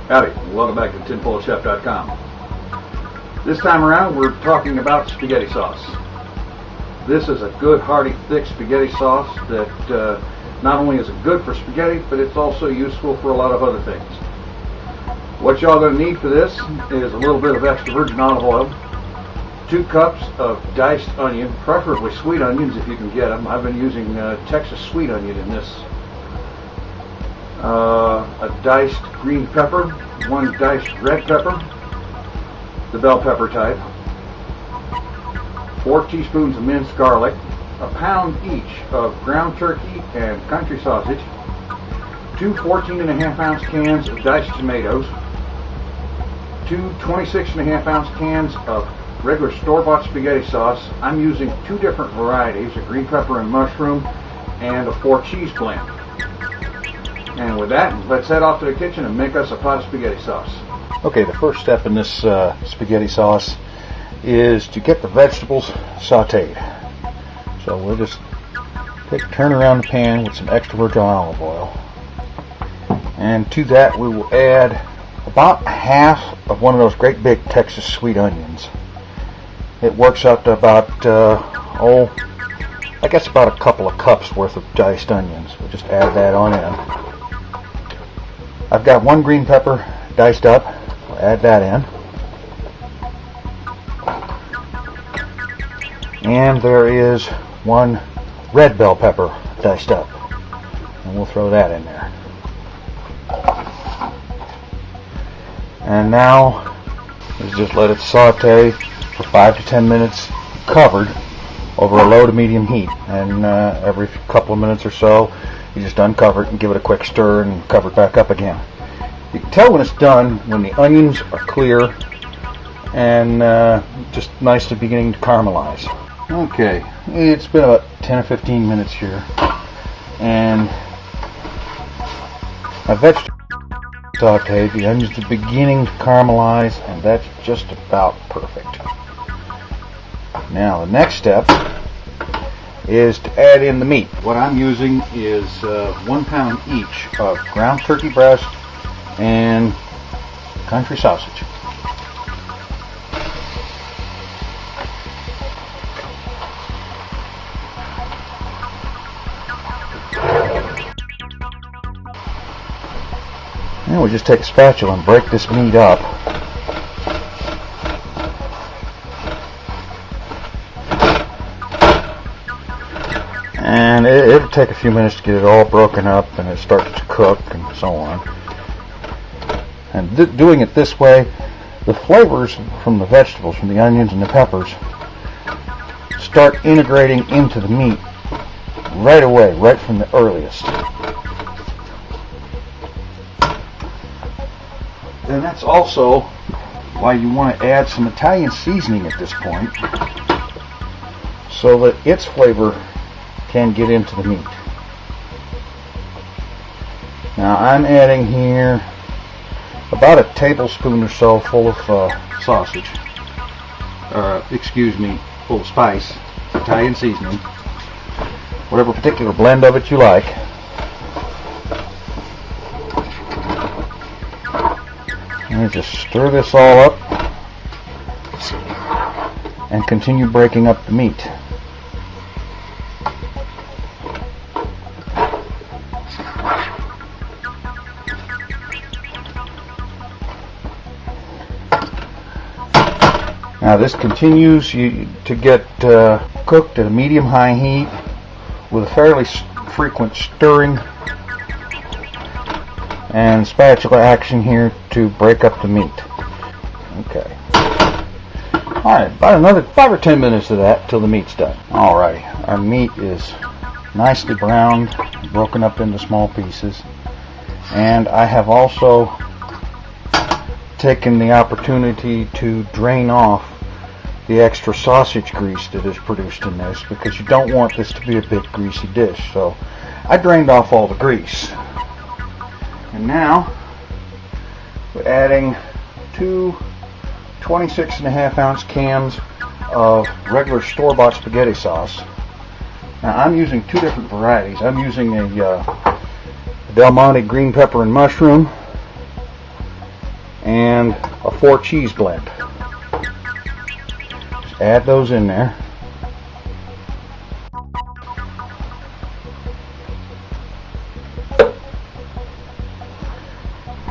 Howdy, and welcome back to tinfoilchef.com. This time around we're talking about spaghetti sauce. This is a good hearty thick spaghetti sauce that not only is it good for spaghetti, but it's also useful for a lot of other things. What y'all going to need for this is a little bit of extra virgin olive oil, 2 cups of diced onion, preferably sweet onions if you can get them. I've been using Texas sweet onion in this. A diced green pepper, 1 diced red pepper, the bell pepper type, 4 teaspoons of minced garlic, a pound each of ground turkey and country sausage, 2 14.5-ounce cans of diced tomatoes, 2 26.5-ounce cans of regular store-bought spaghetti sauce. I'm using 2 different varieties, a green pepper and mushroom, and a 4 cheese blend. And with that, let's head off to the kitchen and make us a pot of spaghetti sauce. Okay, the first step in this spaghetti sauce is to get the vegetables sauteed. So we'll just turn around the pan with some extra virgin olive oil. And to that we will add about half of one of those great big Texas sweet onions. It works out to about, I guess about a couple of cups worth of diced onions. We'll just add that on in. I've got 1 green pepper diced up. We'll add that in. And there is 1 red bell pepper diced up. And we'll throw that in there. And now, let's just let it saute for 5 to 10 minutes covered over a low to medium heat. And every couple of minutes or so, you just uncover it and give it a quick stir and cover it back up again. You can tell when it's done when the onions are clear and just nicely beginning to caramelize. Okay, it's been about 10 or 15 minutes here, and my vegetables are sauteed, the onions are beginning to caramelize, and that's just about perfect. Now the next step is to add in the meat. What I'm using is 1 pound each of ground turkey breast and country sausage. And we'll just take a spatula and break this meat up. And it'll take a few minutes to get it all broken up and it starts to cook and so on. And doing it this way, the flavors from the vegetables, from the onions and the peppers, start integrating into the meat right away, right from the earliest. And that's also why you want to add some Italian seasoning at this point, so that its flavor can get into the meat. Now I'm adding here about a tablespoon or so full of sausage, full of spice, Italian seasoning, whatever particular blend of it you like. And just stir this all up and continue breaking up the meat. Now this continues to get cooked at a medium-high heat with a fairly frequent stirring and spatula action here to break up the meat. Okay. Alright, about another 5 or 10 minutes of that till the meat's done. Alrighty, our meat is nicely browned, broken up into small pieces, and I have also taken the opportunity to drain off the extra sausage grease that is produced in this, because you don't want this to be a big greasy dish. So I drained off all the grease. And now we're adding 2 26.5-ounce cans of regular store-bought spaghetti sauce. Now I'm using 2 different varieties. I'm using a Del Monte green pepper and mushroom, and a 4 cheese blend. Just add those in there.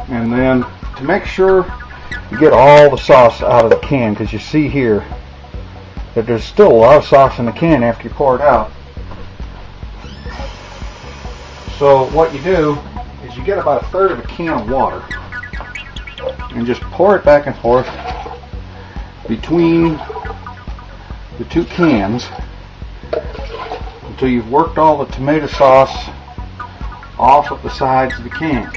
And then to make sure you get all the sauce out of the can, because you see here that there's still a lot of sauce in the can after you pour it out. So what you do is you get about 1/3 of a can of water and just pour it back and forth between the 2 cans until you've worked all the tomato sauce off of the sides of the can.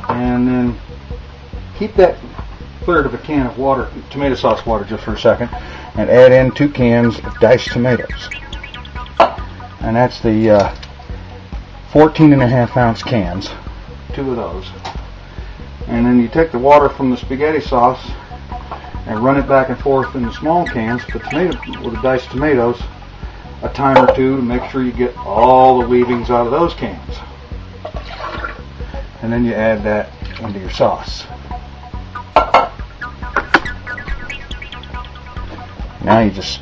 And then keep that 1/3 of a can of water, tomato sauce water, just for a second, and add in 2 cans of diced tomatoes. And that's the 14.5 ounce cans, 2 of those. And then you take the water from the spaghetti sauce and run it back and forth in the small cans with the diced tomatoes a time or two to make sure you get all the leavings out of those cans. And then you add that into your sauce. Now you just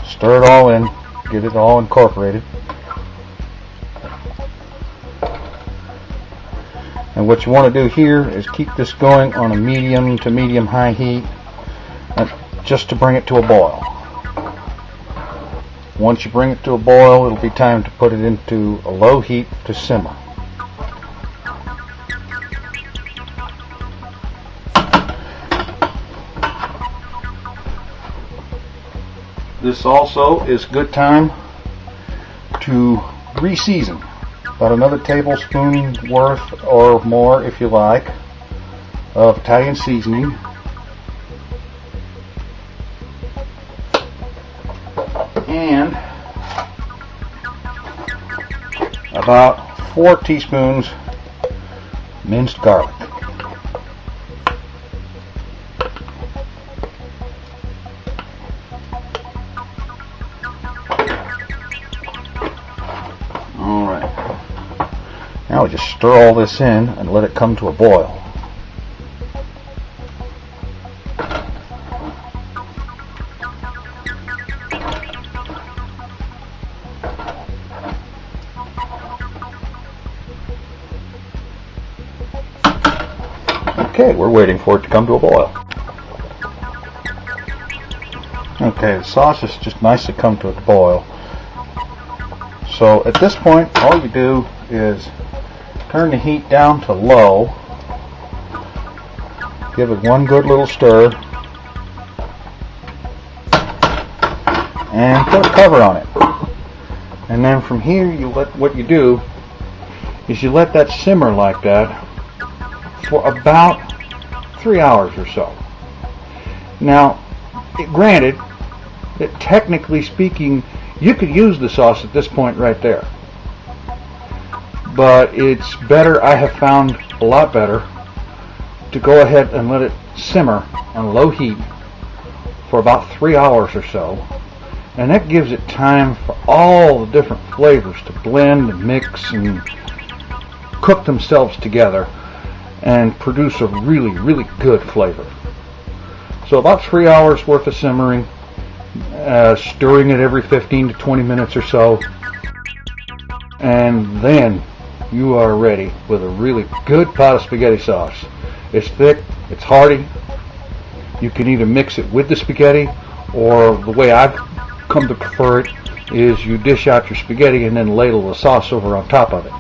stir it all in, get it all incorporated. And what you want to do here is keep this going on a medium to medium high heat, just to bring it to a boil. Once you bring it to a boil, it'll be time to put it into a low heat to simmer. This also is good time to re-season. About another tablespoon worth or more, if you like, of Italian seasoning. And about 4 teaspoons minced garlic. Now we just stir all this in and let it come to a boil. Okay, we're waiting for it to come to a boil. Okay, the sauce is just nicely come to a boil. So at this point, all you do is turn the heat down to low, give it one good little stir, and put a cover on it. And then from here, what you do is you let that simmer like that for about 3 hours or so. Now, granted that technically speaking, you could use the sauce at this point right there. But it's better, I have found a lot better, to go ahead and let it simmer on low heat for about 3 hours or so. And that gives it time for all the different flavors to blend and mix and cook themselves together and produce a really, really good flavor. So about 3 hours worth of simmering, stirring it every 15 to 20 minutes or so, and then you are ready with a really good pot of spaghetti sauce. It's thick, it's hearty. You can either mix it with the spaghetti, or the way I've come to prefer it is you dish out your spaghetti and then ladle the sauce over on top of it.